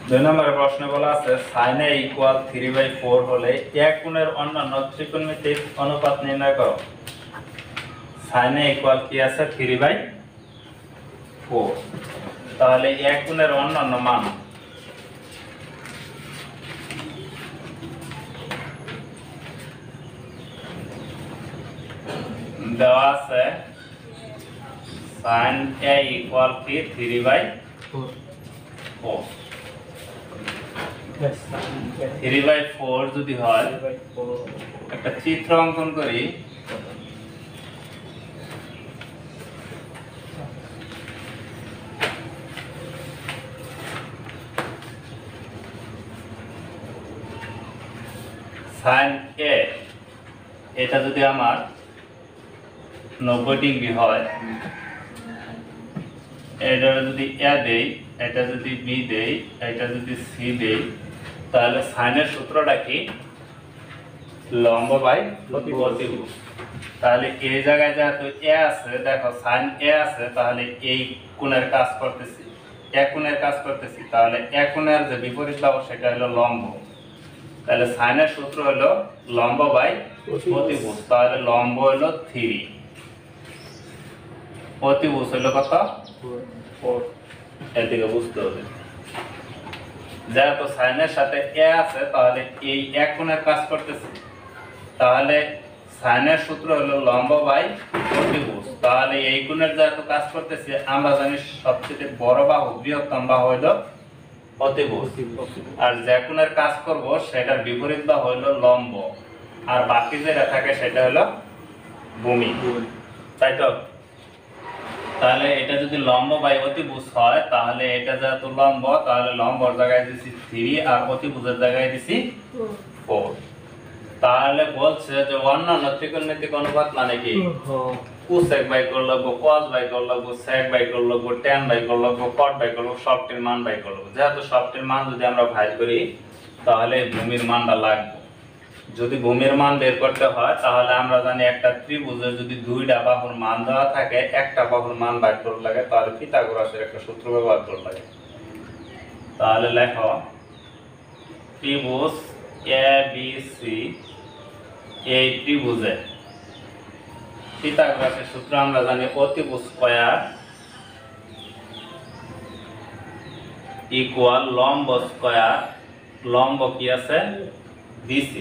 2 নম্বরের প্রশ্নে বলা আছে sin a = 3/4 হলে এক কোণের অন্যান্য ত্রিকোণমিতিক অনুপাত নির্ণয় করো। sin a কি আছে 3/4, তাহলে এক কোণের অন্যান্য মান দেওয়া আছে। sin a = 3/4, 3/4 যদি হয় একটা চিত্র অঙ্কন করি। sin a এটা যদি আমার 90 ডিগ্রি হয়, এটা যদি a দেই, এটা যদি b দেই, এটা যদি c দেই, তাহলে sin এর সূত্রটা কি? লম্ব বাই অতিভুজ। তাহলে এই জায়গায় যেহেতু a আছে, দেখো sin a আছে, তাহলে এই কোণের কাজ করতেছি, এক কোণের কাজ করতেছি, তাহলে এক কোণের যে বিপরীত বাহু সেটা হলো লম্ব। তাহলে sin এর সূত্র হলো লম্ব বাই অতিভুজ। তাহলে লম্ব হলো 3, অতিভুজ হলো কত? 4। এদিকে বুঝতে হবে, যেহেতু sin এর সাথে a আছে, তাহলে এই এক কোণের কাজ করতেছে, তাহলে sin এর সূত্র হলো লম্ব বাই অতিভুজ। তাহলে এই কোণের যেহেতু কাজ করতেছে, আমরা জানি সবচেয়ে বড় বাহু, বৃহত্তম বাহু হলো অতিভুজ, আর যে কোণের কাজ করব সেটার বিপরীত বাহু হলো লম্ব, আর বাকি যেটা থাকে সেটা হলো ভূমি, তাই তো? তাহলে এটা যদি লম্ব বাই অতিভুজ হয়, তাহলে এটা যেহেতু লম্ব, তাহলে লম্বর জায়গায় দিছি 3 আর অতিভুজের জায়গায় দিছি 4। তাহলে বলছে যে অন্যান্য ত্রিকোণমিতিক অনুপাত মানে কি? cosec বাই করে লাগবো, cos বাই করে লাগবো, sec বাই করে লাগবো, tan বাই করে লাগবো, cot বাই করে লাগবো, সবটির মান বাই করে লাগবো। যেহেতু সবটির মান যদি আমরা ভাগ করি, তাহলে ভূমির মানটা লাগবে। যদি ভূমির মান বের করতে হয়, তাহলে আমরা জানি একটা ত্রিভুজের যদি দুইটা বাহুর মান দেওয়া থাকে, একটা বাহুর মান বাইর করা লাগে, তাহলে পিথাগোরাসের একটা সূত্র ব্যবহার করা লাগে। তাহলে লেখো ত্রিভুজ ABC, এই ত্রিভুজে পিথাগোরাসের সূত্র আমরা জানি অতিভুজ স্কয়ার ইকুয়াল লম্ব স্কয়ার, লম্ব কি আছে? BC,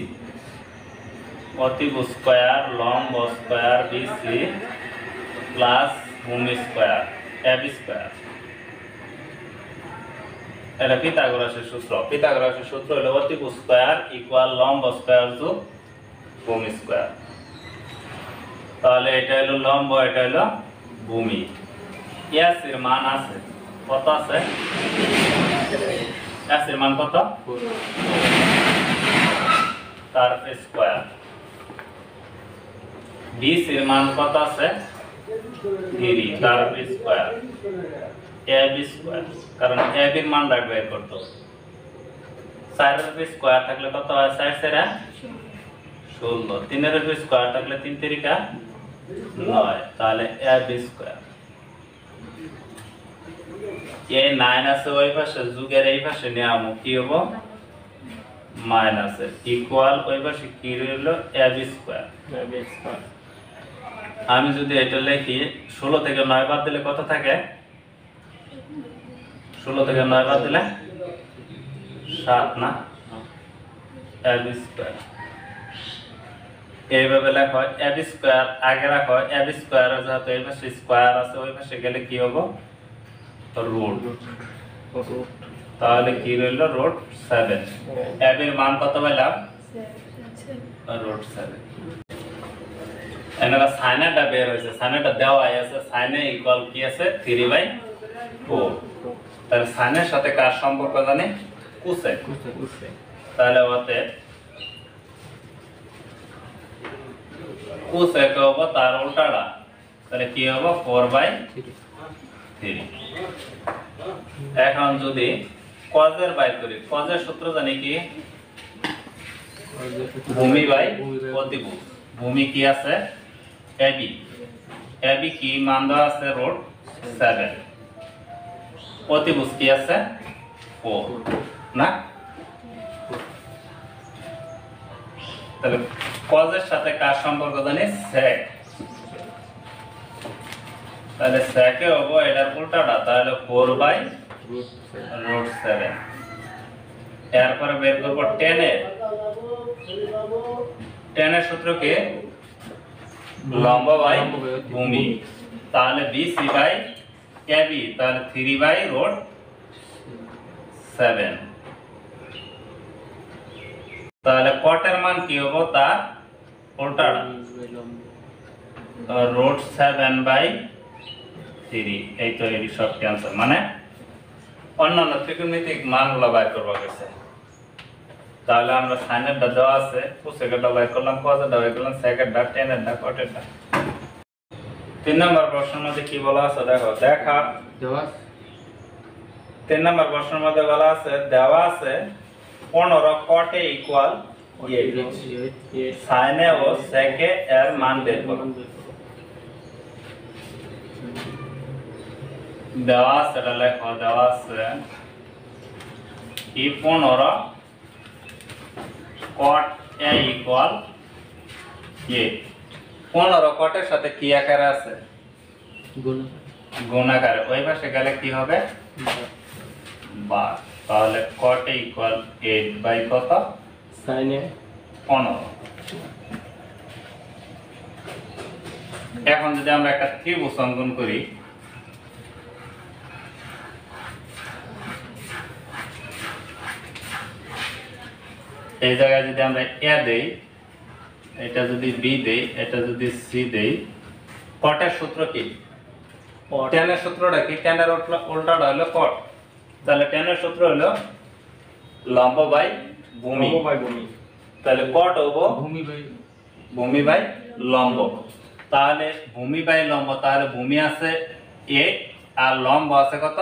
অতিভুজ স্কয়ার লম্ব স্কয়ার BC প্লাস ভূমি স্কয়ার AB স্কয়ার। এটা পিথাগোরাসের সূত্র। পিথাগোরাসের সূত্র হলো অতিভুজ স্কয়ার ইকুয়াল লম্ব স্কয়ার যোগ ভূমি স্কয়ার। তাহলে এটা হলো লম্ব, এটা হলো ভূমি। S এর মান আছে কত? আছে S এর মান কত? তার স্কয়ার। BC এর মান কত আছে? 3 তার স্কয়ার। AB স্কয়ার, কারণ AB এর মান রাখবে বের করতে হবে। 4 এর স্কয়ার থাকলে কত হয়? 4 4 16। 3 এর স্কয়ার থাকলে 3 3 9, তাহলে AB স্কয়ার। এই 9 আছে ওই পাশে, যুগের এই পাশে নিয়ামু কি হবে? মাইনাস ইকুয়াল ওই পাশে কি রইলো? AB square. আমি যদি এটা লিখি 16 থেকে 9 বাদ দিলে কত থাকে? 16 থেকে 9 বাদ দিলে 7 না? AB square. এইভাবে লেখো AB স্কয়ার, আগে রাখো AB স্কয়ার, যেহেতু এই পাশে স্কয়ার আছে, ওই পাশে গেলে কি হবে? রুট। তাহলে কি রইলো? রুট 7। AB এর মান কত পেলাম? রুট 7। এনারা সাইনটা বের হয়েছে, সাইনটা দেওয়া আছে, সাইনে ইকুয়াল কি আছে? 3/4। তাহলে সাইনের সাথে কার সম্পর্ক জানি? কোসেক। তাহলে ওতে কোসেক হবে তার উল্টাটা, তাহলে কি হবে? 4/3। এখন যদি কজের বাইর করি, কজের সূত্র জানি কি? ভূমি বাই অতিভুজ। ভূমি কি আছে? AB। AB কি মান দেওয়া আছে? রুট 7। অতিভুজ কি আছে? 4। না? তাহলে কজের সাথে কার সম্পর্ক জানি? sec। তাহলে sec এ হবো এটার উল্টাটা, তাহলে 4/√7। এরপরে বের করব tan এর। tan এর সূত্র কি? লম্ব বাই ভূমি। তাহলে BC বাই AB, তাহলে 3/√7। তাহলে cot এর মান কি হবে? তার উল্টাটা, √7/3। এই তো এই সবটি आंसर, মানে অন্যান্য ত্রিকোণমিতিক মানগুলো বাইর করব গেছে। তাহলে আমরা sin এর দেওয়া আছে, cosec এর বাইর করলাম, cos এর বাইর করলাম, sec এর, tan এর, cot এর। 3 নম্বর প্রশ্নের মধ্যে কি বলা আছে দেখো, দেখা দেওয়া 3 নম্বর প্রশ্নের মধ্যে বলা আছে, দেওয়া আছে 15 cot এ ইকুয়াল 8, sin এ ও sec এর মান বের করো। দেওয়া আছে, এটা লেখো, দেওয়া আছে কি 15 cot a ইকুয়াল 8। 15 cot এর সাথে কি আকারে আছে? গুণ আকারে। ওই পাশে গেলে কি হবে? বার। তাহলে cot a ইকুয়াল 8 বাই কত? sin এ 15। এখন যদি আমরা একটা ত্রিভুজ অঙ্কন করি, এই জায়গায় যদি আমরা a দেই, এটা যদি b দেই, এটা যদি c দেই, cot এর সূত্র কি? tan এর সূত্রটা কি? tan এর উল্টাটা হলো cot। তাহলে tan এর সূত্র হলো লম্ব বাই ভূমি। তাহলে cot হবো ভূমি বাই লম্ব। তাহলে ভূমি বাই লম্ব, তাহলে ভূমি আছে 8 আর লম্ব আছে কত?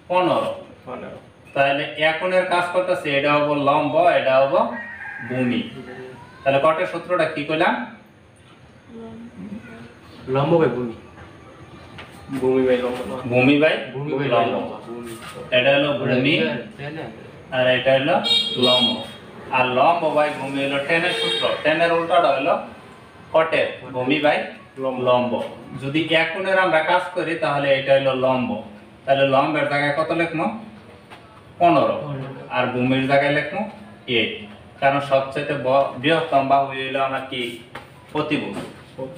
15। তাহলে একনের কাজ করতেছে, এটা হবো লম্ব, এটা হবো ভূমি। তাহলে cot এর সূত্রটা কি কইলাম? লম্ব বাই ভূমি, ভূমি বাই লম্ব। এটা হলো ভূমি আর এটা হলো লম্ব। আর লম্ব বাই ভূমি হলো tan এর সূত্র। tan এর উল্টাটা হলো cot এর, ভূমি বাই লম্ব। যদি একনের আমরা কাজ করি তাহলে এটা হলো লম্ব। তাহলে লম্বের জায়গায় কত লিখবো? 15। আর ভূমির জায়গায় লিখবো 8। কারণ সবচেয়ে বৃহত্তম বাহু হলো আমরা কি? অতিভুজ।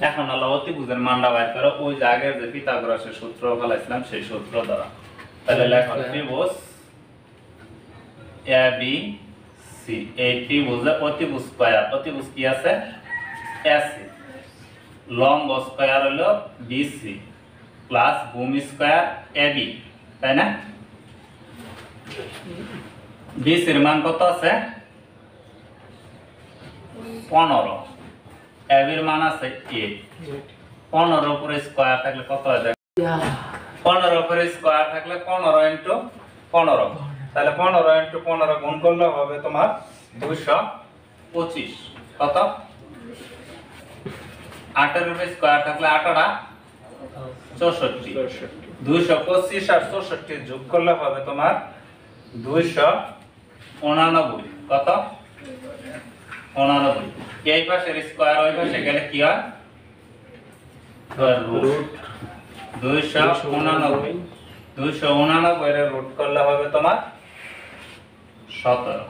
এখন হলো অতিভুজের মানটা বাইর করো, ওই জায়গায় যে পিথাগোরাসের সূত্র বলেছিলাম সেই সূত্র দ্বারা। তাহলে লেখো ত্রিভুজ ABC। এই ত্রিভুজে অতিভুজ স্কয়ার, অতিভুজ কি আছে? AC। লম্ব স্কয়ার হলো BC প্লাস ভূমি স্কয়ার AB, তাই না? BC এর মান কত আছে? 15। AB এর মান আছে 8। 15 উপরে স্কয়ার থাকলে কত হয়? 15 উপরে স্কয়ার থাকলে 15 ইনটু 15। তাহলে 15 ইনটু 15 গুণ করলে হবে তোমার 225। কত? 8 এর উপরে স্কয়ার থাকলে 8 64। 225 আর 64 যোগ করলে হবে তোমার 289। কত? 89। এই পাশের স্কয়ার ওই পাশে গেলে কি হয়? রুট। 289। 289 এর রুট করলে হবে তোমার 17।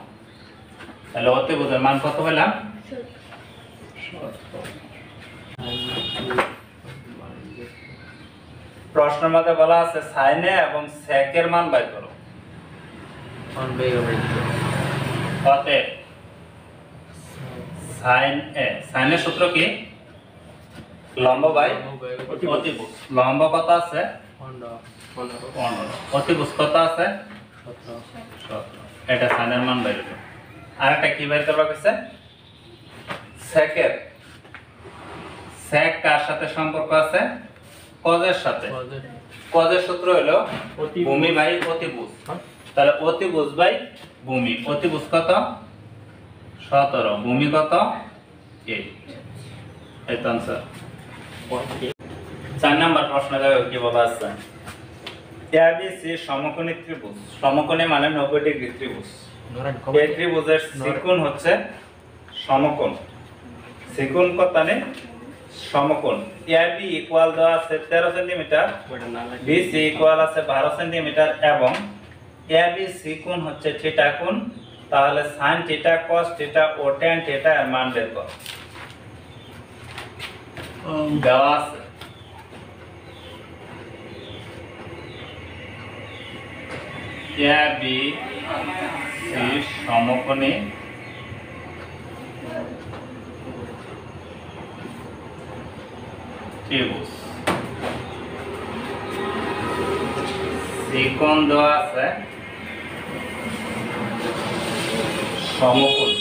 তাহলে অতিভুজের মান কত পেলাম? 17। প্রশ্নের মধ্যে বলা আছে sin এ এবং sec এর মান বের করো। অতএব sin এর সূত্র কি? লম্ব বাই অতিভুজ। লম্ব কত আছে? 15। অতিভুজ কত আছে? 17। এটা sin এর মান বের করো। আর একটা কি বের করবা কইছে? sec এর। sec কার সাথে সম্পর্ক আছে? cos এর সাথে। cos এর সূত্র হলো ভূমি বাই অতিভুজ। তাহলে অতিভুজ বাই ভূমি। অতিভুজ কত? 17। ভূমি কত? 8। এই তো आंसर। 4 নাম্বার প্রশ্ন দেখো কি বলা আছে। এবিসি সমকোণী ত্রিভুজ, সমকোণী মানে 90 ডিগ্রি ত্রিভুজ। এই ত্রিভুজের ত্রিকোণ হচ্ছে সমকোণ, ত্রিকোণ কতানে সমকোণ। এবি ইকুয়াল দেওয়া আছে 13 সেন্টিমিটার, বিসি ইকুয়াল আছে 12 সেন্টিমিটার এবং এবি সি কোণ হচ্ছে থিটা কোণ। তাহলে sin থিটা cos থিটা ও tan থিটা এর মান বের করো। দেওয়া আছে এবি সি সমকোণী ত্রিভুজ, ত্রিকোণ দেওয়া আছে সমকোণ,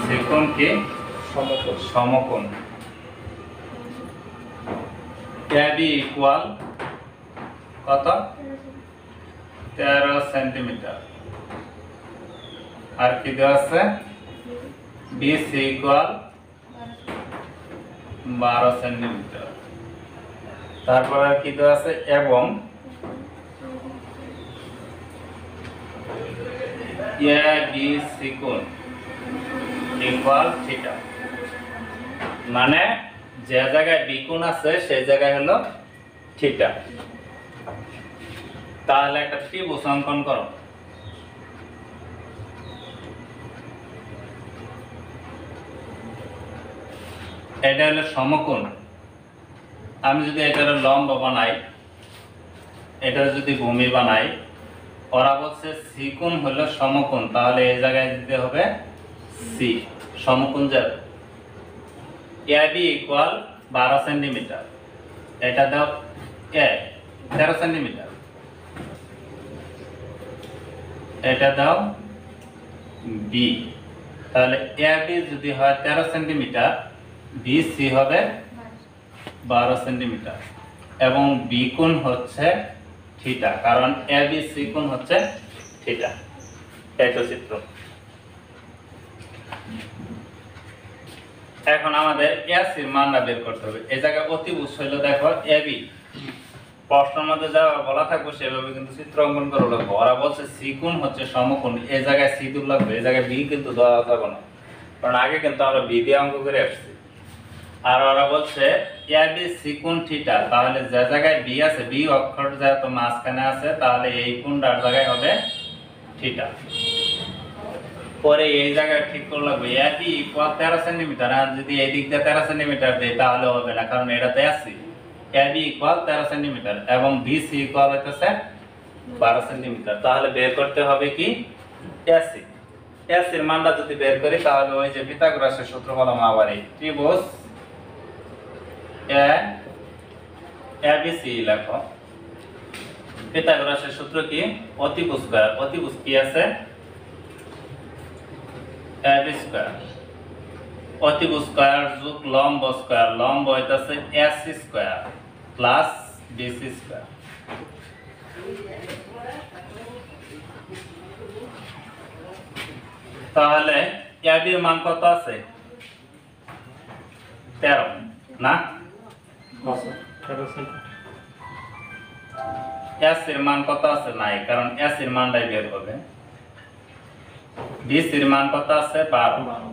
ত্রিকোণ কি সমকোণ। এবি ইকুয়াল কত 13 সেন্টিমিটার, আর কি দেওয়া আছে বিসি ইকুয়াল 12 সেন্টিমিটার। তারপর আর কি দেওয়া আছে এবং এবি কোণ ইকুয়াল থিটা, মানে যে জায়গায় বি কোণ আছে সেই জায়গায় হলো থিটা। তাহলে একটা ত্রিভুজ অঙ্কন করো। এটা হলো সমকোণ। আমি যদি এটার লম্ব বানাই, এটা যদি ভূমি বানাই, ওরা বলছে সি কোণ হলো সমকোণ, তাহলে এই জায়গায় দিতে হবে সি, সমকোণ যাবে। এবি ইকুয়াল 12 সেন্টিমিটার, এটা দাও এ 13 সেন্টিমিটার, এটা দাও বি। তাহলে এবি যদি হয় 13 সেন্টিমিটার, বিসি হবে 12 সেন্টিমিটার এবং বি কোণ হচ্ছে থিটা, কারণ এবি সি কোণ হচ্ছে থিটা। এই তো চিত্র। এখন আমাদের এসি এর মানটা বের করতে হবে। এই জায়গায় অতিভুজ হলো দেখো এবি, প্রশ্নের মধ্যে যা বলা থাকবে সেভাবে কিন্তু চিত্র অঙ্কন করে লাগবে। ওরা বলছে সি কোণ হচ্ছে সমকোণ, এই জায়গায় সি দূর লাগবে, এই জায়গায় বি কিন্তু দেওয়া যাবে না, কারণ আগে কিন্তু আমরা বি দিয়ে অঙ্ক করে আসছি। আর ওরা বলছে এবি সি কোণ থিটা, তাহলে যে জায়গায় বি আছে, বি অক্ষর যেহেতু মাঝখানে আছে, তাহলে এই কোণটার জায়গায় হবে থিটা। পরে এই জায়গায় ঠিক করে লাগবে এবি ইকুয়াল 13 সেন্টিমিটার, আর যদি এই দিক দিয়ে 13 সেন্টিমিটার দেই তাহলে হবে না, কারণ এটাতে আছে এবি ইকুয়াল 13 সেন্টিমিটার এবং বিসি ইকুয়াল হইতেছে 12 সেন্টিমিটার। তাহলে বের করতে হবে কি এসি। এসির মানটা যদি বের করি তাহলে ওই যে পিথাগোরাসের সূত্র বললাম আবার, এই ত্রিভুজ এবিসি লেখো। পিথাগোরাসের সূত্র কি অতিভুজ স্কয়ার, অতিভুজ কি আছে এবি স্কয়ার, অতিভুজ স্কয়ার যোগ লম্ব স্কয়ার, লম্ব হইতাছে AC square plus BC square. তাহলে এবির মান কত আছে 13 না, এসির মান কত আছে নাই, কারণ এসির মানটাই বের হবে। বিসির মান কত আছে 12,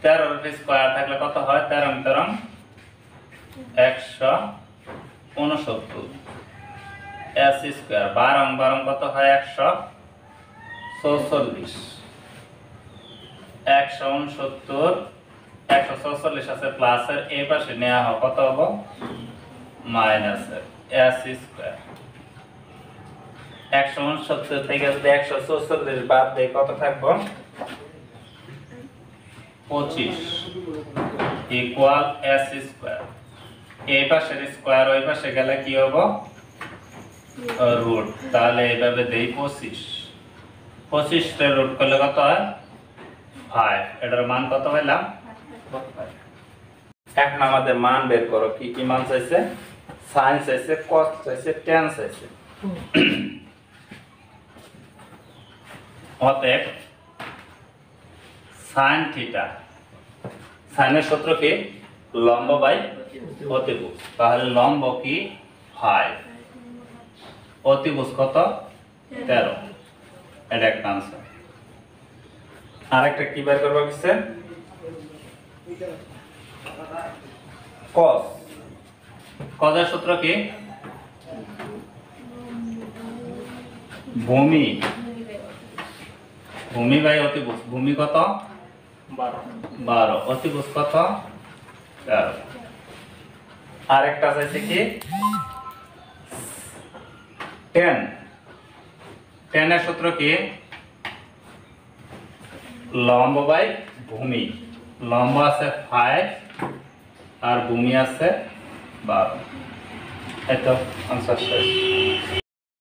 13 এর স্কয়ার থাকলে কত হয় 13 13 169, এসি স্কয়ার 12 12 কত হয় 144, 169 144 আছে প্লাসের এই পাশে নেওয়া হয় কত হবে মাইনাসের এসি স্কয়ার। 169 থেকে যদি 144 বাদ দেই কত থাকবে 25 ইকুয়াল এসি স্কয়ার। এই পাশের স্কয়ার ওই পাশে গেলে কি হবে রুট, তাহলে এইভাবে দেই 25, 25 তে রুট করলে কত হয় 5, এটার মান কত হইলাম 5। এখন আমাদের মান বের করো, কি কি মান চাইছে, sin চাইছে, cos চাইছে, tan চাইছে। অতএব sin থিটা, sin এর সূত্র কি লম্ব বাই অতিভুজ, তাহলে লম্ব কি 5, অতিভুজ কত 13, এটা একটা আনসার। আরেকটা কি বের করবো কিসে, cos, cos-এর সূত্র কি ভূমি, ভূমি বাই অতিভুজ, ভূমি কত 12, অতিভুজ কত 13। আরেকটা চাইছে কি tan, tan-এর সূত্র কি লম্ব বাই ভূমি, লম্ব আছে 5 আর ভূমি আছে 12, এই তো আনসার শেষ।